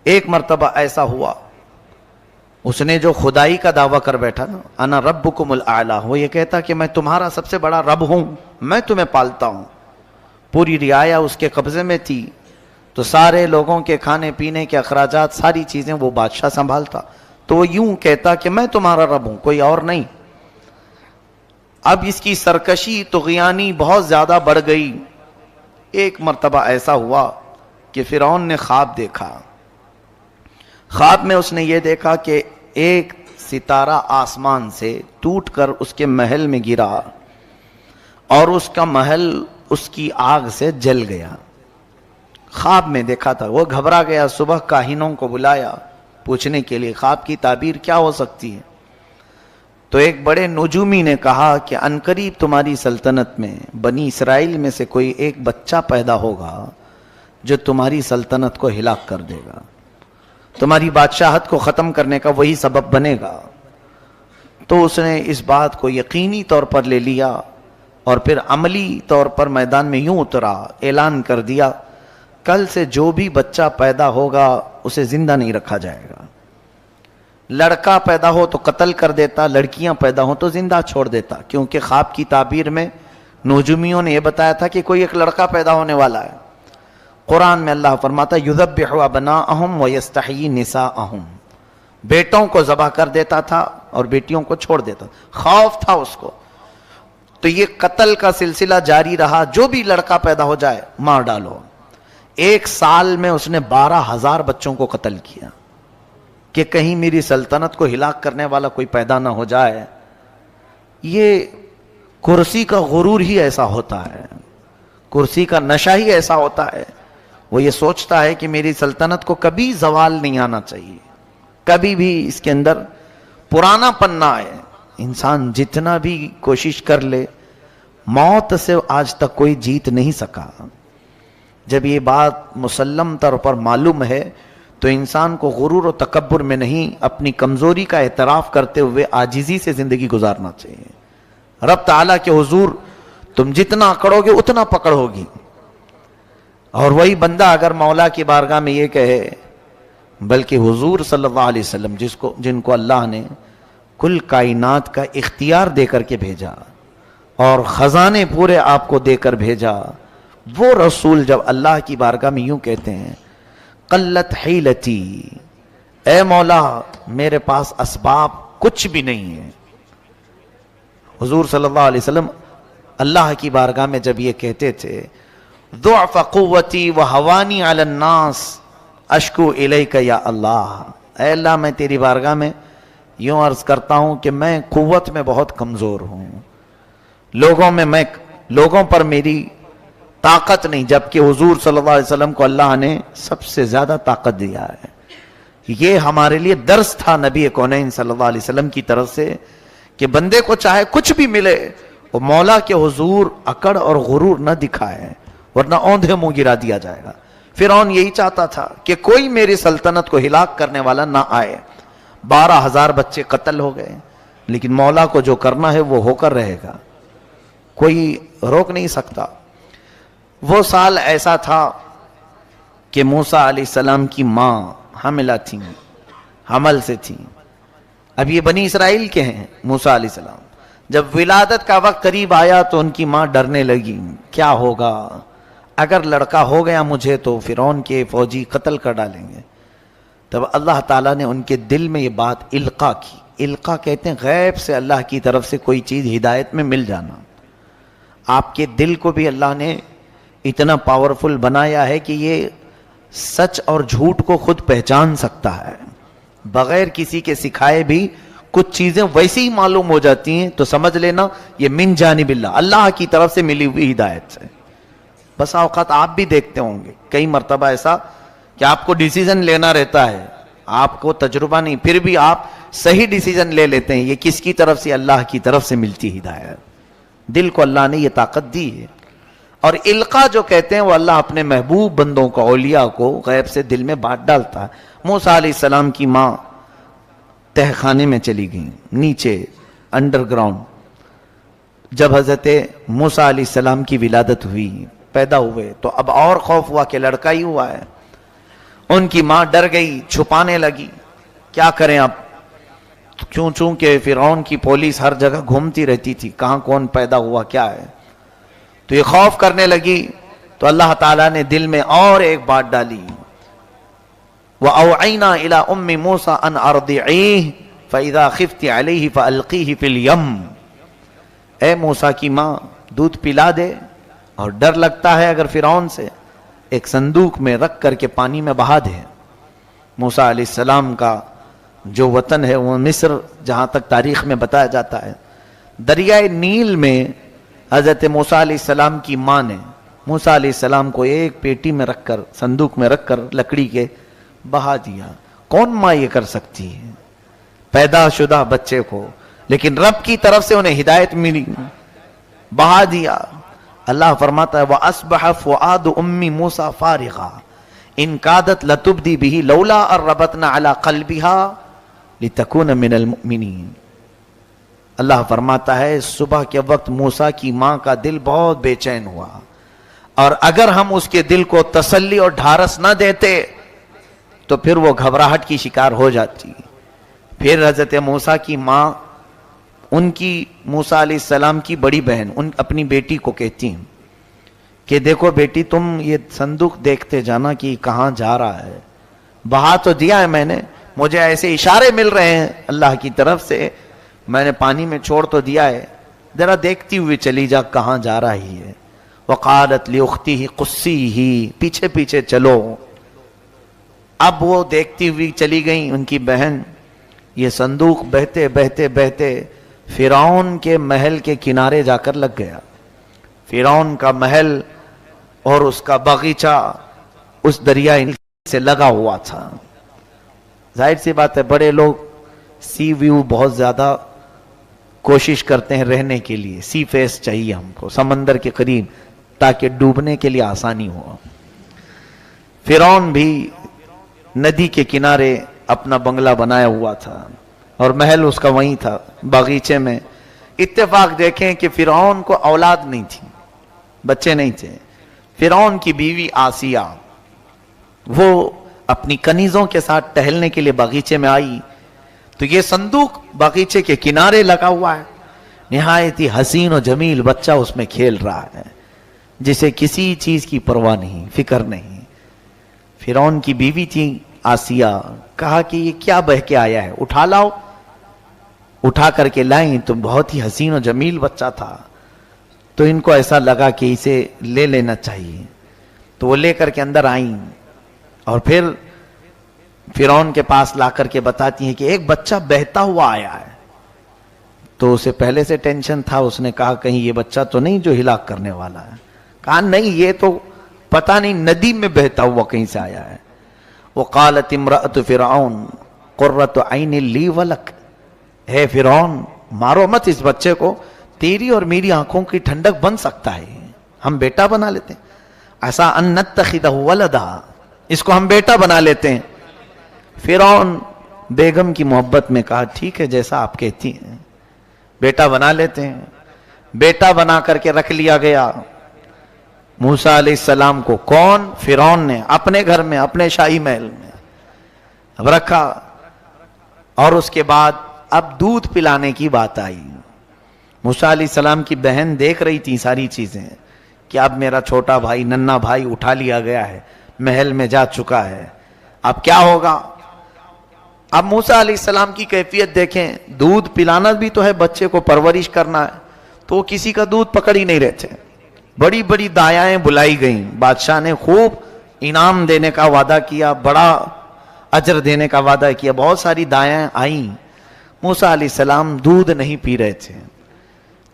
ایک مرتبہ ایسا ہوا، اس نے جو خدائی کا دعویٰ کر بیٹھا نا، انا ربکم الاعلی، وہ یہ کہتا کہ میں تمہارا سب سے بڑا رب ہوں، میں تمہیں پالتا ہوں، پوری رعایا اس کے قبضے میں تھی، تو سارے لوگوں کے کھانے پینے کے اخراجات، ساری چیزیں وہ بادشاہ سنبھالتا، تو وہ یوں کہتا کہ میں تمہارا رب ہوں، کوئی اور نہیں۔ اب اس کی سرکشی طغیانی بہت زیادہ بڑھ گئی۔ ایک مرتبہ ایسا ہوا کہ فرعون نے خواب دیکھا، خواب میں اس نے یہ دیکھا کہ ایک ستارہ آسمان سے ٹوٹ کر اس کے محل میں گرا اور اس کا محل اس کی آگ سے جل گیا۔ خواب میں دیکھا تھا، وہ گھبرا گیا، صبح کاہنوں کو بلایا پوچھنے کے لیے خواب کی تعبیر کیا ہو سکتی ہے، تو ایک بڑے نجومی نے کہا کہ عنقریب تمہاری سلطنت میں بنی اسرائیل میں سے کوئی ایک بچہ پیدا ہوگا جو تمہاری سلطنت کو ہلاک کر دے گا، تمہاری بادشاہت کو ختم کرنے کا وہی سبب بنے گا۔ تو اس نے اس بات کو یقینی طور پر لے لیا اور پھر عملی طور پر میدان میں یوں اترا، اعلان کر دیا کل سے جو بھی بچہ پیدا ہوگا اسے زندہ نہیں رکھا جائے گا، لڑکا پیدا ہو تو قتل کر دیتا، لڑکیاں پیدا ہو تو زندہ چھوڑ دیتا، کیونکہ خواب کی تعبیر میں نجومیوں نے یہ بتایا تھا کہ کوئی ایک لڑکا پیدا ہونے والا ہے۔ قرآن میں اللہ فرماتا یذبح ابناءہم ویستحیی نساءہم، بیٹوں کو ذبح کر دیتا تھا اور بیٹیوں کو چھوڑ دیتا، خوف تھا اس کو، تو یہ قتل کا سلسلہ جاری رہا، جو بھی لڑکا پیدا ہو جائے مار ڈالو۔ ایک سال میں اس نے 12,000 بچوں کو قتل کیا کہ کہیں میری سلطنت کو ہلاک کرنے والا کوئی پیدا نہ ہو جائے۔ یہ کرسی کا غرور ہی ایسا ہوتا ہے، کرسی کا نشہ ہی ایسا ہوتا ہے، وہ یہ سوچتا ہے کہ میری سلطنت کو کبھی زوال نہیں آنا چاہیے، کبھی بھی اس کے اندر پرانا پن نہ آئے۔ انسان جتنا بھی کوشش کر لے، موت سے آج تک کوئی جیت نہیں سکا۔ جب یہ بات مسلم طور پر معلوم ہے تو انسان کو غرور و تکبر میں نہیں، اپنی کمزوری کا اعتراف کرتے ہوئے عاجزی سے زندگی گزارنا چاہیے۔ رب تعالیٰ کے حضور تم جتنا اکڑو گے اتنا پکڑ ہوگی، اور وہی بندہ اگر مولا کی بارگاہ میں یہ کہے، بلکہ حضور صلی اللہ علیہ وسلم جن کو اللہ نے کل کائنات کا اختیار دے کر کے بھیجا اور خزانے پورے آپ کو دے کر بھیجا، وہ رسول جب اللہ کی بارگاہ میں یوں کہتے ہیں قلت حیلتی، اے مولا میرے پاس اسباب کچھ بھی نہیں ہے۔ حضور صلی اللہ علیہ وسلم اللہ کی بارگاہ میں جب یہ کہتے تھے ضعف قوتی وہوانی علی الناس اشکو الیک یا اللہ، اے اللہ میں تیری بارگاہ میں یوں عرض کرتا ہوں کہ میں قوت میں بہت کمزور ہوں، لوگوں پر میری طاقت نہیں، جبکہ حضور صلی اللہ علیہ وسلم کو اللہ نے سب سے زیادہ طاقت دیا ہے۔ یہ ہمارے لیے درس تھا نبی کونین صلی اللہ علیہ وسلم کی طرف سے کہ بندے کو چاہے کچھ بھی ملے وہ مولا کے حضور اکڑ اور غرور نہ دکھائے، ورنہ اوندھے منہ گرا دیا جائے گا۔ فرعون یہی چاہتا تھا کہ کوئی میری سلطنت کو ہلاک کرنے والا نہ آئے۔ 12,000 بچے قتل ہو گئے، لیکن مولا کو جو کرنا ہے وہ ہو کر رہے گا، کوئی روک نہیں سکتا۔ وہ سال ایسا تھا کہ موسیٰ علیہ السلام کی ماں حاملہ تھیں، حمل سے تھیں۔ اب یہ بنی اسرائیل کے ہیں موسیٰ علیہ السلام، جب ولادت کا وقت قریب آیا تو ان کی ماں ڈرنے لگی، کیا ہوگا اگر لڑکا ہو گیا مجھے تو فرعون کے فوجی قتل کر ڈالیں گے۔ تب اللہ تعالیٰ نے ان کے دل میں یہ بات القا کی۔ القا کہتے ہیں غیب سے اللہ کی طرف سے کوئی چیز ہدایت میں مل جانا۔ آپ کے دل کو بھی اللہ نے اتنا پاورفل بنایا ہے کہ یہ سچ اور جھوٹ کو خود پہچان سکتا ہے، بغیر کسی کے سکھائے بھی کچھ چیزیں ویسے ہی معلوم ہو جاتی ہیں، تو سمجھ لینا یہ من جانب اللہ کی طرف سے ملی ہوئی ہدایت سے۔ بس اوقات آپ بھی دیکھتے ہوں گے کئی مرتبہ ایسا کہ آپ کو ڈیسیزن لینا رہتا ہے، آپ کو تجربہ نہیں، پھر بھی آپ صحیح ڈیسیزن لے لیتے ہیں، یہ کس کی طرف سے؟ اللہ کی طرف سے ملتی ہدایت۔ دل کو اللہ نے یہ طاقت دی ہے۔ اور القا جو کہتے ہیں وہ اللہ اپنے محبوب بندوں کو، اولیاء کو غیب سے دل میں بات ڈالتا ہے۔ موسیٰ علیہ السلام کی ماں تہ خانے میں چلی گئیں، نیچے انڈر گراؤنڈ۔ جب حضرت موسیٰ علیہ السلام کی ولادت ہوئی، پیدا ہوئے، تو اب اور خوف ہوا کہ لڑکا ہی ہوا ہے۔ ان کی ماں ڈر گئی، چھپانے لگی، کیا کریں اب؟ چونکہ فرعون کی پولیس ہر جگہ گھومتی رہتی تھی، کہاں کون پیدا ہوا کیا ہے، تو یہ خوف کرنے لگی. تو اللہ تعالیٰ نے دل میں اور ایک بات ڈالی، وَأَوْعَيْنَا إِلَىٰ أُمِّ مُوسَىٰ أَنْ أَرْضِعِيهِ فَإِذَا خِفْتِ عَلَيْهِ فَأَلْقِيهِ فِي الْيَمِّ. اے موسیٰ کی ماں دودھ پلا دے، اور ڈر لگتا ہے اگر فرعون سے، ایک صندوق میں رکھ کر کے پانی میں بہا دے. موسیٰ علیہ السلام کا جو وطن ہے وہ مصر، جہاں تک تاریخ میں بتایا جاتا ہے، دریائے نیل میں حضرت موسیٰ علیہ السلام کی ماں نے موسیٰ علیہ السلام کو ایک پیٹی میں رکھ کر، صندوق میں رکھ کر لکڑی کے بہا دیا. کون ماں یہ کر سکتی ہے پیدا شدہ بچے کو؟ لیکن رب کی طرف سے انہیں ہدایت ملی، بہا دیا. اللہ فرماتا ہے وَأَصْبَحَ فُؤَادُ أُمِّ مُوسَىٰ فَارِغًا إِن كَادَتْ لَتُبْدِي بِهِ لَوْلَا أَن رَّبَطْنَا عَلَىٰ قَلْبِهَا لِتَكُونَ مِنَ الْمُؤْمِنِينَ. اللہ فرماتا ہے صبح کے وقت موسیٰ کی ماں کا دل بہت بے چین ہوا، اور اگر ہم اس کے دل کو تسلی اور ڈھارس نہ دیتے تو پھر وہ گھبراہٹ کی شکار ہو جاتی. پھر حضرت موسیٰ کی ماں ان کی موسیٰ علیہ السلام کی بڑی بہن اپنی بیٹی کو کہتی ہیں کہ دیکھو بیٹی، تم یہ صندوق دیکھتے جانا کہ کہاں جا رہا ہے. بہا تو دیا ہے میں نے، مجھے ایسے اشارے مل رہے ہیں اللہ کی طرف سے، میں نے پانی میں چھوڑ تو دیا ہے، ذرا دیکھتی ہوئی چلی جا کہاں جا رہی ہے. وقالت لأختہ قصیہ، پیچھے پیچھے چلو. اب وہ دیکھتی ہوئی چلی گئیں ان کی بہن. یہ صندوق بہتے بہتے بہتے فرعون کے محل کے کنارے جا کر لگ گیا. فرعون کا محل اور اس کا باغیچہ اس دریا سے لگا ہوا تھا. ظاہر سی بات ہے بڑے لوگ سی ویو بہت زیادہ کوشش کرتے ہیں رہنے کے لیے، سی فیس چاہیے ہم کو، سمندر کے قریب، تاکہ ڈوبنے کے لیے آسانی ہو. فرعون بھی ندی کے کنارے اپنا بنگلہ بنایا ہوا تھا اور محل اس کا وہیں تھا باغیچے میں. اتفاق دیکھیں کہ فرعون کو اولاد نہیں تھی، بچے نہیں تھے. فرعون کی بیوی آسیہ وہ اپنی کنیزوں کے ساتھ ٹہلنے کے لیے باغیچے میں آئی تو یہ صندوق باغیچے کے کنارے لگا ہوا ہے. نہایت ہی حسین و جمیل بچہ اس میں کھیل رہا ہے، جسے کسی چیز کی پرواہ نہیں، فکر نہیں. فرعون کی بیوی تھی آسیہ، کہا کہ یہ کیا بہ کے آیا ہے، اٹھا لاؤ. اٹھا کر کے لائیں تو بہت ہی حسین و جمیل بچہ تھا، تو ان کو ایسا لگا کہ اسے لے لینا چاہیے. تو وہ لے کر کے اندر آئیں اور پھر فرعون کے پاس لا کر کے بتاتی ہیں کہ ایک بچہ بہتا ہوا آیا ہے. تو اسے پہلے سے ٹینشن تھا، اس نے کہا کہیں یہ بچہ تو نہیں جو ہلاک کرنے والا ہے. کہا نہیں، یہ تو پتہ نہیں ندی میں بہتا ہوا کہیں سے آیا ہے. وقالت امرأة فرعون قرۃ عین لی ولک. ہے فرعون مارو مت اس بچے کو، تیری اور میری آنکھوں کی ٹھنڈک بن سکتا ہے، ہم بیٹا بنا لیتے ہیں. عسیٰ ان نتخذہ ولدا، اس کو ہم بیٹا بنا لیتے ہیں. فرعون بیگم کی محبت میں کہا ٹھیک ہے جیسا آپ کہتی ہیں، بیٹا بنا لیتے ہیں. بیٹا بنا کر کے رکھ لیا گیا موسیٰ علیہ السلام کو. کون؟ فرعون نے اپنے گھر میں، اپنے شاہی محل میں اب رکھا. اور اس کے بعد اب دودھ پلانے کی بات آئی. موسیٰ علیہ السلام کی بہن دیکھ رہی تھی ساری چیزیں کہ اب میرا چھوٹا بھائی، ننھا بھائی اٹھا لیا گیا ہے، محل میں جا چکا ہے، اب کیا ہوگا. اب موسیٰ علیہ السلام کی کیفیت دیکھیں، دودھ پلانا بھی تو ہے، بچے کو پرورش کرنا ہے، تو کسی کا دودھ پکڑ ہی نہیں رہتے. بڑی بڑی دایائیں بلائی گئیں، بادشاہ نے خوب انعام دینے کا وعدہ کیا، بڑا اجر دینے کا وعدہ کیا. بہت ساری دایائیں آئیں، موسیٰ علیہ السلام دودھ نہیں پی رہے تھے.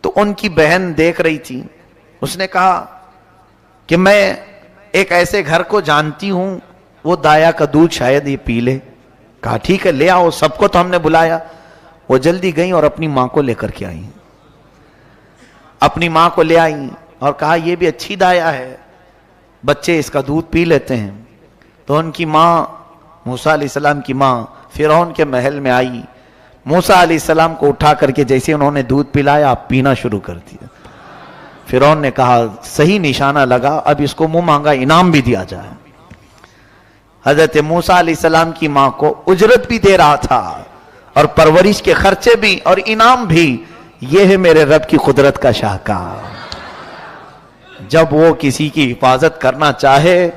تو ان کی بہن دیکھ رہی تھی، اس نے کہا کہ میں ایک ایسے گھر کو جانتی ہوں وہ دایا کا دودھ شاید یہ پی لے. کہا ٹھیک ہے لے آؤ، سب کو تو ہم نے بلایا. وہ جلدی گئیں اور اپنی ماں کو لے کر کے آئیں. اپنی ماں کو لے آئیں اور کہا یہ بھی اچھی دایا ہے، بچے اس کا دودھ پی لیتے ہیں. تو ان کی ماں، موسیٰ علیہ السلام کی ماں فرعون کے محل میں آئی. موسیٰ علیہ السلام کو اٹھا کر کے جیسے انہوں نے دودھ پلایا آپ پینا شروع کر دیا. فرعون نے کہا صحیح نشانہ لگا، اب اس کو منہ مانگا انعام بھی دیا جائے. حضرت موسیٰ علیہ السلام کی ماں کو اجرت بھی دے رہا تھا اور پرورش کے خرچے بھی اور انعام بھی. یہ ہے میرے رب کی قدرت کا شاہکار. جب وہ کسی کی حفاظت کرنا چاہے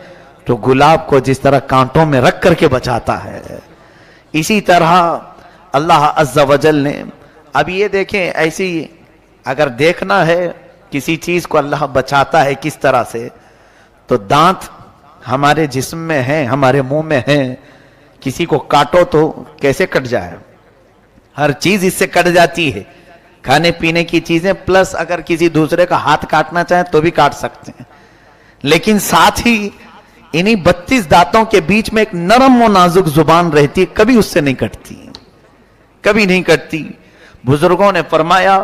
تو گلاب کو جس طرح کانٹوں میں رکھ کر کے بچاتا ہے، اسی طرح اللہ عز و جل نے. اب یہ دیکھیں، ایسی اگر دیکھنا ہے کسی چیز کو اللہ بچاتا ہے کس طرح سے، تو دانت ہمارے جسم میں ہیں، ہمارے منہ میں ہیں. کسی کو کاٹو تو کیسے کٹ جائے؟ ہر چیز اس سے کٹ جاتی ہے، کھانے پینے کی چیزیں، پلس اگر کسی دوسرے کا ہاتھ کاٹنا چاہیں تو بھی کاٹ سکتے ہیں. لیکن ساتھ ہی انہی 32 دانتوں کے بیچ میں ایک نرم و نازک زبان رہتی ہے، کبھی اس سے نہیں کٹتی، کبھی نہیں کٹتی. بزرگوں نے فرمایا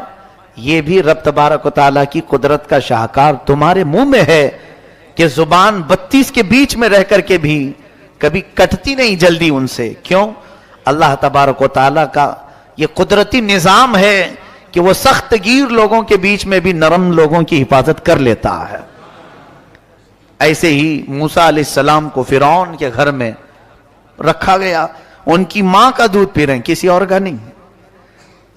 یہ بھی رب تبارک و تعالیٰ کی قدرت کا شاہکار تمہارے منہ میں ہے کہ زبان 32 کے بیچ میں رہ کر کے بھی کبھی کٹتی نہیں جلدی ان سے. کیوں؟ اللہ تبارک و تعالیٰ کا یہ قدرتی نظام ہے کہ وہ سخت گیر لوگوں کے بیچ میں بھی نرم لوگوں کی حفاظت کر لیتا ہے. ایسے ہی موسیٰ علیہ السلام کو فرعون کے گھر میں رکھا گیا. ان کی ماں کا دودھ پی رہے ہیں، کسی اور کا نہیں.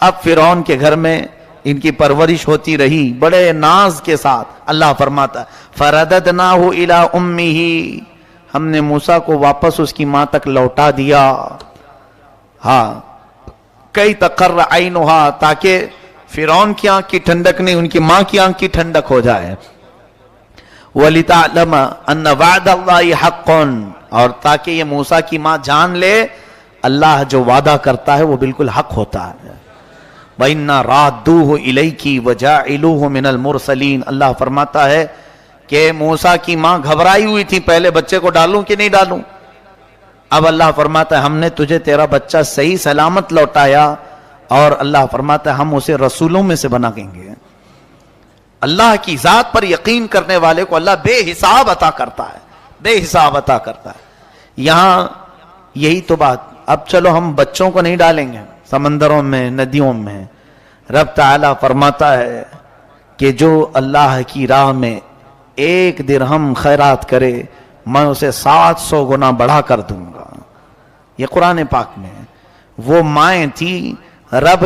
اب فرعون کے گھر میں ان کی پرورش ہوتی رہی بڑے ناز کے ساتھ. اللہ فرماتا فَرَدَدْنَاهُ إِلَىٰ أُمِّهِ، ہم نے موسیٰ کو واپس اس کی ماں تک لوٹا دیا. ہاں، کئی تقر عینها، تاکہ فرعون کی آنکھ کی ٹھنڈک نہیں، ان کی ماں کی آنکھ کی ٹھنڈک ہو جائے. وَلِتَعْلَمَ أَنَّ وَعْدَ اللَّهِ حَقٌّ، اور تاکہ یہ موسیٰ کی ماں جان لے اللہ جو وعدہ کرتا ہے وہ بالکل حق ہوتا ہے. وَإِنَّا رَادُّوهُ إِلَيْكِ وَجَاعِلُوهُ مِنَ الْمُرْسَلِينَ. اللہ فرماتا ہے کہ موسیٰ کی ماں گھبرائی ہوئی تھی پہلے بچے کو ڈالوں کہ نہیں ڈالوں. اب اللہ فرماتا ہے ہم نے تجھے تیرا بچہ صحیح سلامت لوٹایا، اور اللہ فرماتا ہے ہم اسے رسولوں میں سے بنا دیں گے. اللہ کی ذات پر یقین کرنے والے کو اللہ بے حساب عطا کرتا ہے، بے حساب عطا کرتا ہے. یہاں یہی تو بات. اب چلو ہم بچوں کو نہیں ڈالیں گے سمندروں میں، ندیوں میں. رب تعالیٰ فرماتا ہے کہ جو اللہ کی راہ میں 1 درہم خیرات کرے میں اسے 700 گنا بڑھا کر دوں گا. یہ قرآن پاک میں. وہ مائیں تھی رب